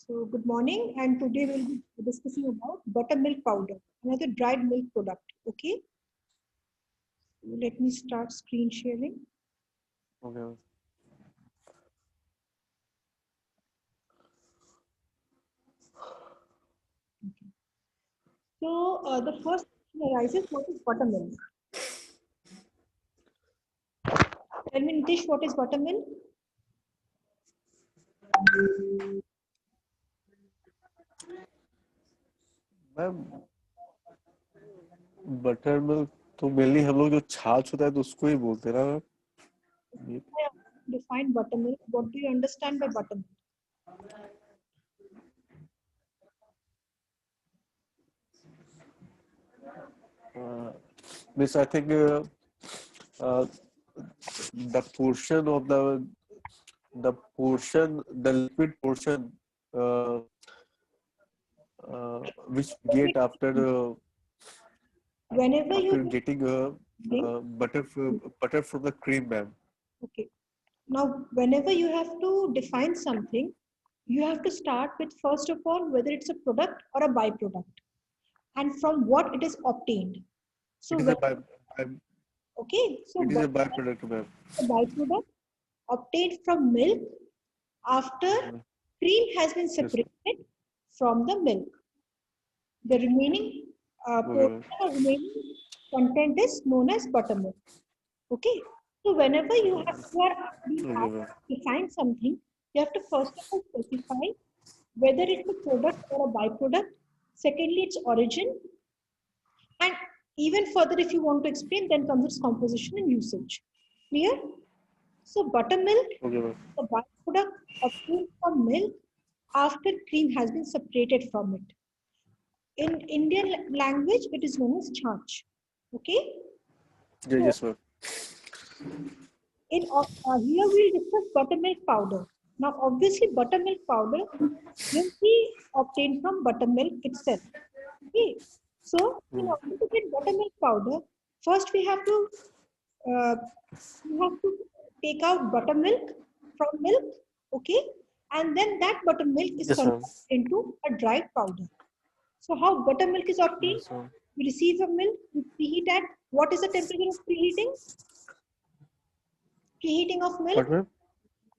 So good morning, and today we'll be discussing about buttermilk powder, another dried milk product. Okay, let me start screen sharing. Okay. So the first question arises: what is buttermilk? Tell me, Nitish, what is buttermilk? Ma'am butter milk तो mainly हम लोग जो छाछ होता है तो उसको ही बोलते हैं ना ma'am. Define buttermilk. What do you understand by buttermilk? Miss, I think the portion of the liquid portion uh, which we get Whenever after you getting drink, butter from the cream, ma'am. okay. Now, whenever you have to define something, you have to start with first of all whether it's a product or a byproduct, and from what it is obtained. So, It is when, a so it is a buttermilk byproduct, ma'am. is a byproduct obtained from milk after cream has been Yes, ma'am. separated from the milk. The remaining portion or remaining content is known as buttermilk. Okay. So whenever you are being Okay, asked ma'am. to define something, you have to first of all specify whether it's a product or a byproduct. Secondly, its origin. And even further, if you want to explain, then comes its composition and usage. Clear? So buttermilk, Okay, ma'am. the byproduct obtained from milk after cream has been separated from it. In Indian language, it is known as chach. Okay? Yeah, So yes, ma'am. here we'll discuss buttermilk powder. Now, obviously, buttermilk powder will be obtained from buttermilk itself. Okay? So, in order to get buttermilk powder, first uh, we have to take out buttermilk from milk, okay, and then that buttermilk is Yes, ma'am. converted into a dried powder. So, how buttermilk is obtained? Yes, ma'am. We receive a milk, we preheat at what is the temperature of preheating? Preheating of milk. What, ma'am?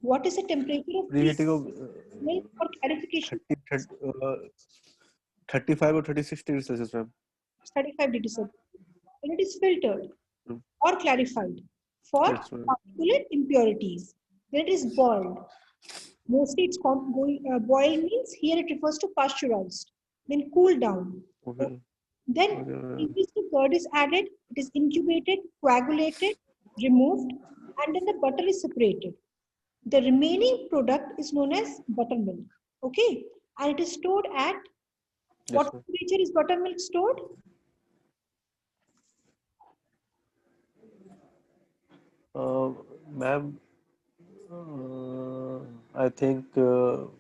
What is the temperature of Preheating of milk for clarification? 35 or 36 degrees Celsius, ma'am. 35 degrees Celsius. And it is filtered Mm. or clarified for Yes, ma'am. particulate impurities. Then it is boiled. Mostly it's boiled means here it refers to pasteurized. Then cooled down. Okay. Then Okay, ma'am. previously curd is added. It is incubated, coagulated, removed, and then the butter is separated. The remaining product is known as buttermilk. Okay, and it is stored at Yes, what ma'am. temperature is buttermilk stored? Ma'am, I think 2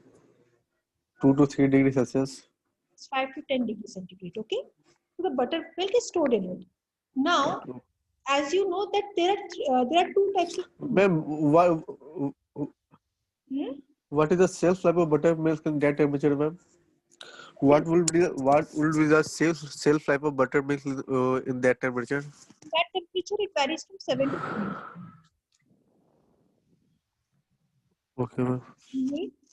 to 3 degrees Celsius. It's 5 to 10 degrees centigrade. Okay, so the buttermilk is stored in it. Now, as you know that there are two types of Ma'am, what is the shelf life of buttermilk in that temperature, ma'am? What will be the shelf life of buttermilk in that temperature? that temperature. It varies from 7 to 10. Okay, ma'am.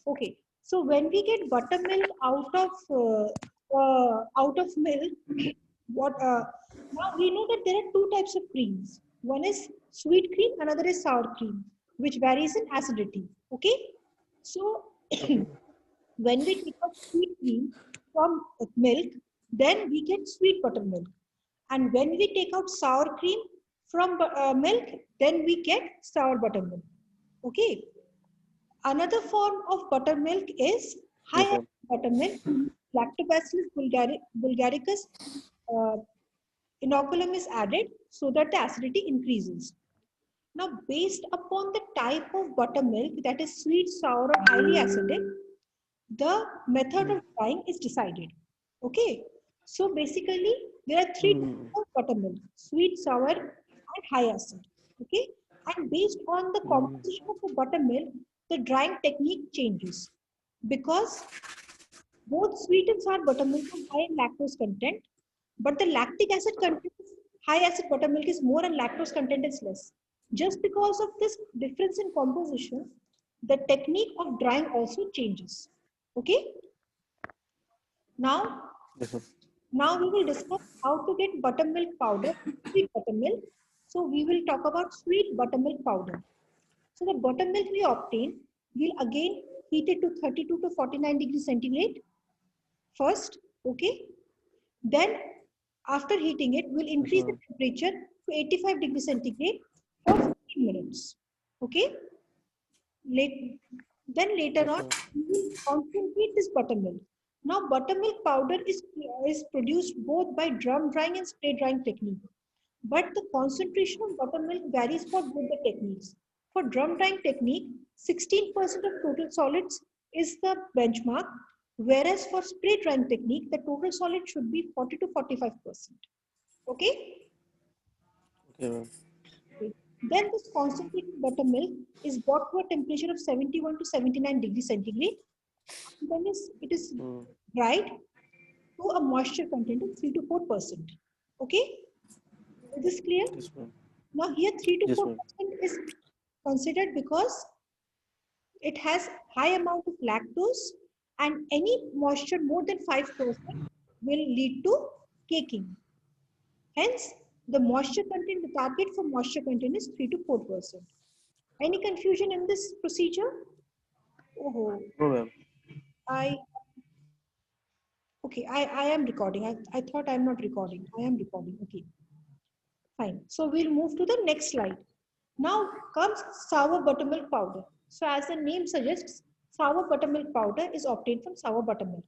Okay, so when we get buttermilk out of milk, what now we know that there are two types of creams. One is sweet cream, another is sour cream, which varies in acidity. Okay, so Okay. when we take out sweet cream from milk, then we get sweet buttermilk, and when we take out sour cream from milk, then we get sour buttermilk. Okay. Another form of buttermilk is Yes, high ma'am. buttermilk. Lactobacillus bulgaricus uh, inoculum is added so that the acidity increases. Now, based upon the type of buttermilk, that is sweet, sour, or highly acidic, the method of drying is decided. Okay, so basically there are three types of buttermilk: sweet, sour, and high acid. Okay, and based on the composition of the buttermilk, the drying technique changes. because both sweet and sour buttermilk are high in lactose content, but the lactic acid content, high acid buttermilk is more and lactose content is less. Just because of this difference in composition, the technique of drying also changes. Okay. Now, Yes, ma'am. now we will discuss how to get buttermilk powder, sweet buttermilk. So we will talk about sweet buttermilk powder. So the buttermilk we obtain, we'll again heat it to 32 to 49 degrees centigrade first, okay? Then after heating it, we'll Yes, increase the ma'am. temperature to 85 degrees centigrade for 15 minutes, okay? Late, then later Yes, on, ma'am. we will concentrate this buttermilk. Now, buttermilk powder is produced both by drum drying and spray drying technique. But the concentration of buttermilk varies for both the techniques. For drum drying technique, 16% of total solids is the benchmark, whereas for spray drying technique, the total solid should be 40 to 45%. Okay? Okay, ma'am. Okay. Then this concentrated buttermilk is brought to a temperature of 71 to 79 degrees centigrade. And then it is Mm. dried to a moisture content of 3 to 4%. Okay? Is this clear? Yes, ma'am. Now here 3 to Yes, ma'am. 4% is considered because it has high amount of lactose and any moisture more than 5% will lead to caking. Hence, the moisture content, the target for moisture content is 3 to 4%. Any confusion in this procedure? Oh, No, ma'am. I, okay, I am recording. I thought I'm not recording. I am recording. Okay, fine. So we'll move to the next slide. Now comes sour buttermilk powder. So as the name suggests, sour buttermilk powder is obtained from sour buttermilk.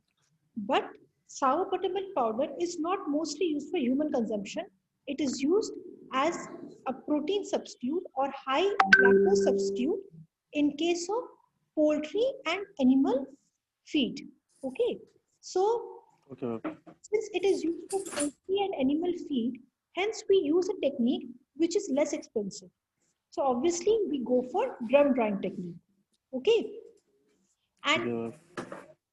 But sour buttermilk powder is not mostly used for human consumption. It is used as a protein substitute or high lactose substitute in case of poultry and animal feed. Okay. So Okay, ma'am. since it is used for poultry and animal feed, hence we use a technique which is less expensive. So obviously we go for drum drying technique. Okay. And Okay, ma'am.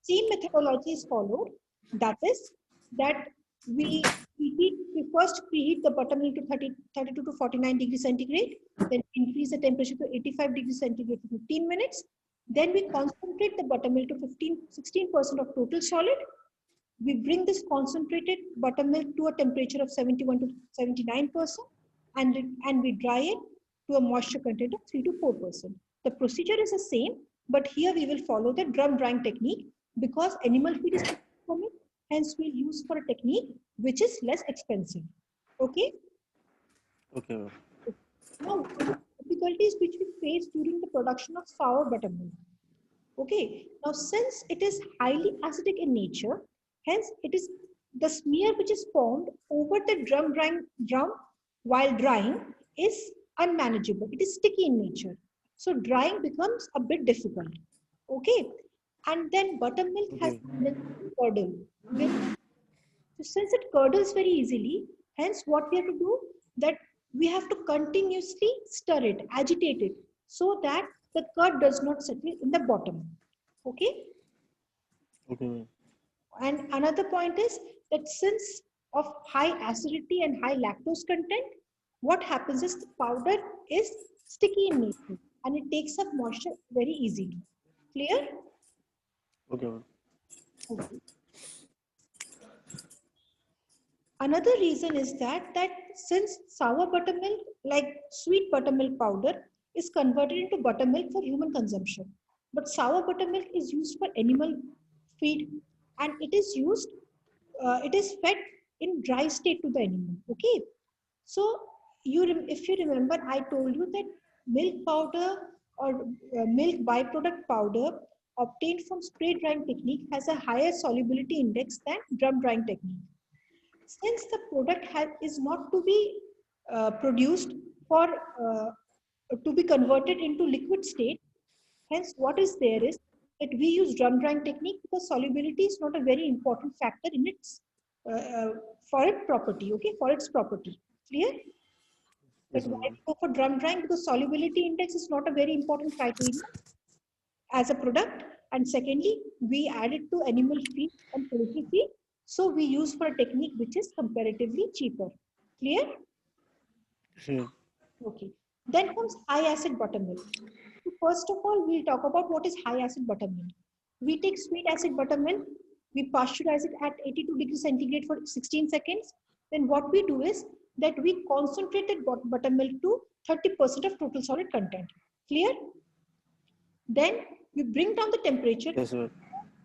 same methodology is followed. That is that we first preheat the buttermilk to 32 to 49 degrees centigrade, then increase the temperature to 85 degrees centigrade for 15 minutes. Then we concentrate the buttermilk to 16% of total solid. We bring this concentrated buttermilk to a temperature of 71 to 79%, and we dry it to a moisture content of 3 to 4%. The procedure is the same, but here we will follow the drum drying technique because animal feed is coming, hence we use for a technique which is less expensive. Okay? Okay, ma'am. Now, what are the difficulties which we face during the production of sour buttermilk? Okay, now since it is highly acidic in nature, hence it is the smear which is formed over the drum while drying is unmanageable. It is sticky in nature. So drying becomes a bit difficult. Okay, and then buttermilk has Okay. tendency to curdle. So since it curdles very easily, hence what we have to do that we have to continuously stir it, agitate it, so that the curd does not settle in the bottom. Okay. Okay, ma'am. And another point is that since of high acidity and high lactose content, what happens is the powder is sticky in nature and it takes up moisture very easily. Clear? Okay, ma'am. Okay. Another reason is that since sour buttermilk, like sweet buttermilk powder, is converted into buttermilk for human consumption, but sour buttermilk is used for animal feed, and it is fed in dry state to the animal. Okay, so if you remember, I told you that milk powder or milk byproduct powder obtained from spray drying technique has a higher solubility index than drum drying technique. Since the product is not to be produced for to be converted into liquid state, hence what is there is that we use drum drying technique because solubility is not a very important factor in its uh, uh, for its property. Okay, for its property. Clear? That Yes, why ma'am. we go for drum drying because solubility index is not a very important criteria as a product. And secondly, we add it to animal feed and poultry feed. So we use for a technique which is comparatively cheaper. Clear? Yeah. Okay. Then comes high acid buttermilk. So first of all, we'll talk about what is high acid buttermilk. We take sweet acid buttermilk, we pasteurize it at 82 degrees centigrade for 16 seconds. Then what we do is that we concentrate that buttermilk to 30% of total solid content. Clear? Then we bring down the temperature Yes, ma'am.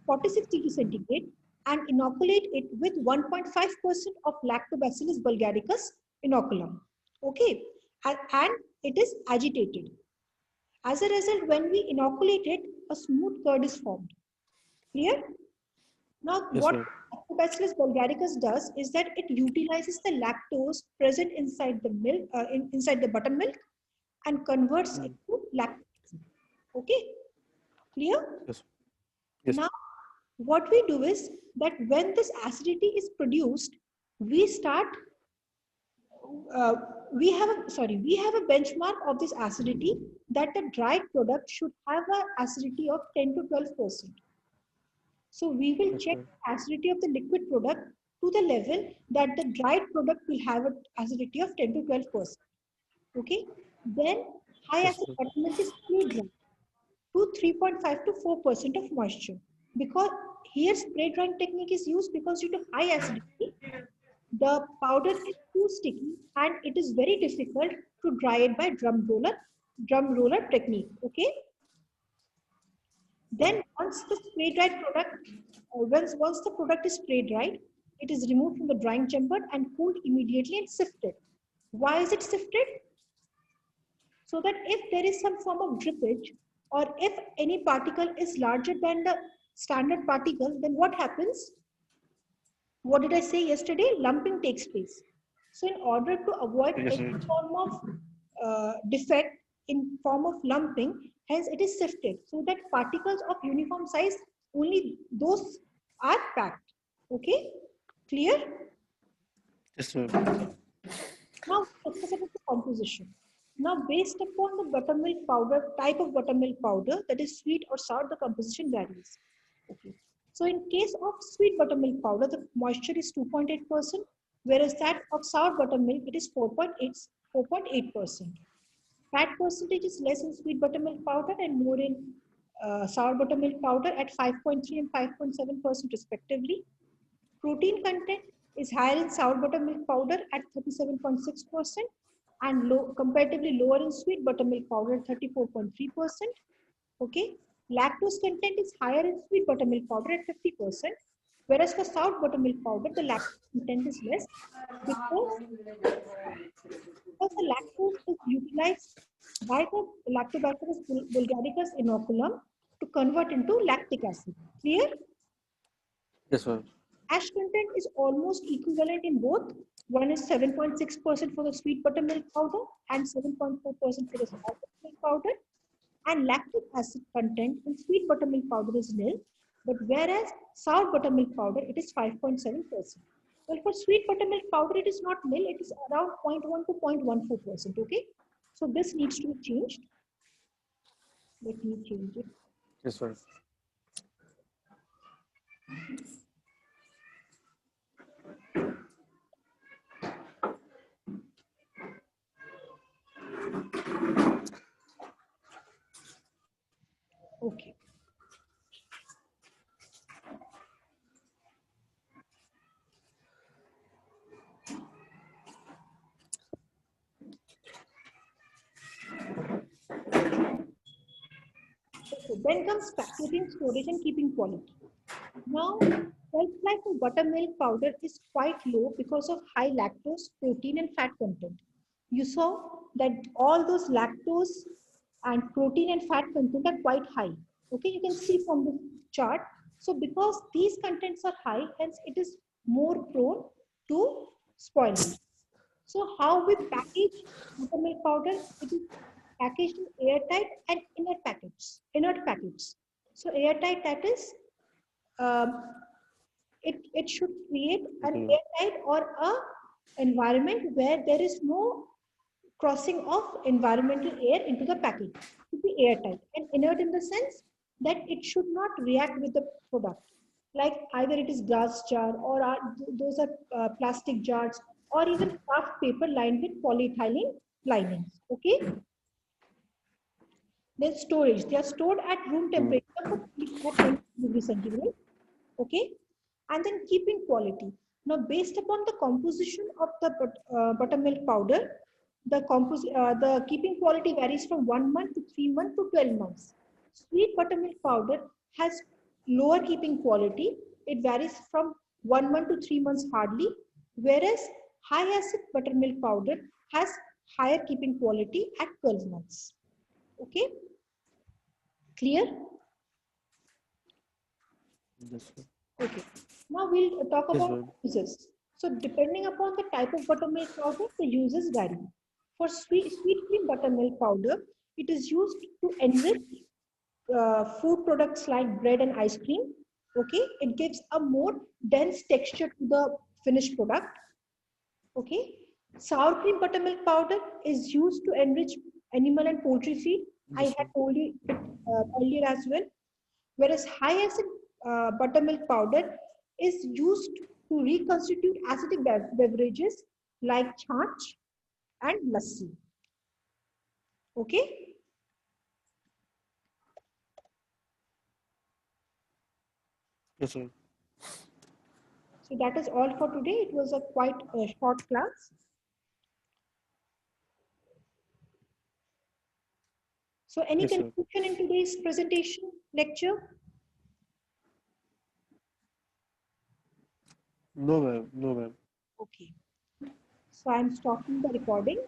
46 degrees centigrade and inoculate it with 1.5% of Lactobacillus bulgaricus inoculum. Okay, and it is agitated. As a result, when we inoculate it, a smooth curd is formed. Clear? Now, Yes, what ma'am. Lactobacillus bulgaricus does is that it utilizes the lactose present inside the milk, inside the buttermilk, and converts it to lactic acid. Okay, clear? Yes. Yes. Now, what we do is that when this acidity is produced, we start uh, we have a benchmark of this acidity that the dried product should have an acidity of 10 to 12%. So we will Yes, check ma'am. the acidity of the liquid product to the level that the dried product will have an acidity of 10 to 12%. Okay. Then high Yes, acid ma'am. buttermilk is spray dried to 3.5 to 4% of moisture. Because here spray drying technique is used because due to high acidity, the powder is too sticky and it is very difficult to dry it by drum roller technique. Okay. Then once the spray dried product, once the product is spray dried, it is removed from the drying chamber and cooled immediately and sifted. Why is it sifted? So that if there is some form of drippage or if any particle is larger than the standard particle, then what happens? What did I say yesterday? Lumping takes place. So in order to avoid Yes, any ma'am. form of defect in form of lumping, hence it is sifted so that particles of uniform size, only those are packed. Okay, clear? Yes, ma'am. Now let's discuss about the composition. Now based upon the buttermilk powder, type of buttermilk powder, that is sweet or sour, the composition varies. Okay. So in case of sweet buttermilk powder, the moisture is 2.8%, whereas that of sour buttermilk, it is 4.8%. Fat percentage is less in sweet buttermilk powder and more in sour buttermilk powder at 5.3 and 5.7% respectively. Protein content is higher in sour buttermilk powder at 37.6% and comparatively lower in sweet buttermilk powder at 34.3%. Okay. Lactose content is higher in sweet buttermilk powder at 50%, whereas for sour buttermilk powder, the lactose content is less because, because the lactose is utilized by the Lactobacillus bulgaricus inoculum to convert into lactic acid. Clear? Yes, ma'am. Ash content is almost equivalent in both. One is 7.6% for the sweet buttermilk powder and 7.4% for the sour buttermilk powder. And lactic acid content in sweet buttermilk powder is nil, but whereas sour buttermilk powder, it is 5.7%. Well, for sweet buttermilk powder, it is not nil, it is around 0.1 to 0.14%. Okay, so this needs to be changed. Let me change it. Yes, ma'am. Okay. Okay, then comes packaging, storage, and keeping quality. Now, shelf life of buttermilk powder is quite low because of high lactose, protein, and fat content. You saw that all those lactose and protein and fat content are quite high. Okay, you can see from the chart. So, because these contents are high, hence it is more prone to spoilage. So, how we package buttermilk powder? It is packaged in airtight and inert packets. Inert packets. So, airtight, that is it should create an Okay. airtight or a environment where there is no crossing of environmental air into the package. To be airtight and inert in the sense that it should not react with the product. Like either it is glass jar or those are plastic jars or even craft paper lined with polyethylene linings. Okay. Then storage. They are stored at room Hmm. temperature for at 20 degrees centigrade. Okay. And then keeping quality. Now, based upon the composition of the buttermilk powder, the keeping quality varies from 1 month to 3 months to 12 months. Sweet buttermilk powder has lower keeping quality. It varies from 1 month to 3 months hardly, whereas high acid buttermilk powder has higher keeping quality at 12 months. Okay, clear? Yes, ma'am. Okay. Now we'll talk Yes, about ma'am. uses. So depending upon the type of buttermilk powder, the uses vary. For sweet cream buttermilk powder, it is used to enrich food products like bread and ice cream. Okay, it gives a more dense texture to the finished product. Okay, sour cream buttermilk powder is used to enrich animal and poultry feed. I Yes, had ma'am. told you it earlier as well. Whereas high acid buttermilk powder is used to reconstitute acidic beverages like chach and lassi. Okay, Yes, ma'am. so that is all for today. It was a quite short class. So any Yes, ma'am. conclusion in today's presentation lecture? No, ma'am. No, ma'am. Okay, so I'm stopping the recording.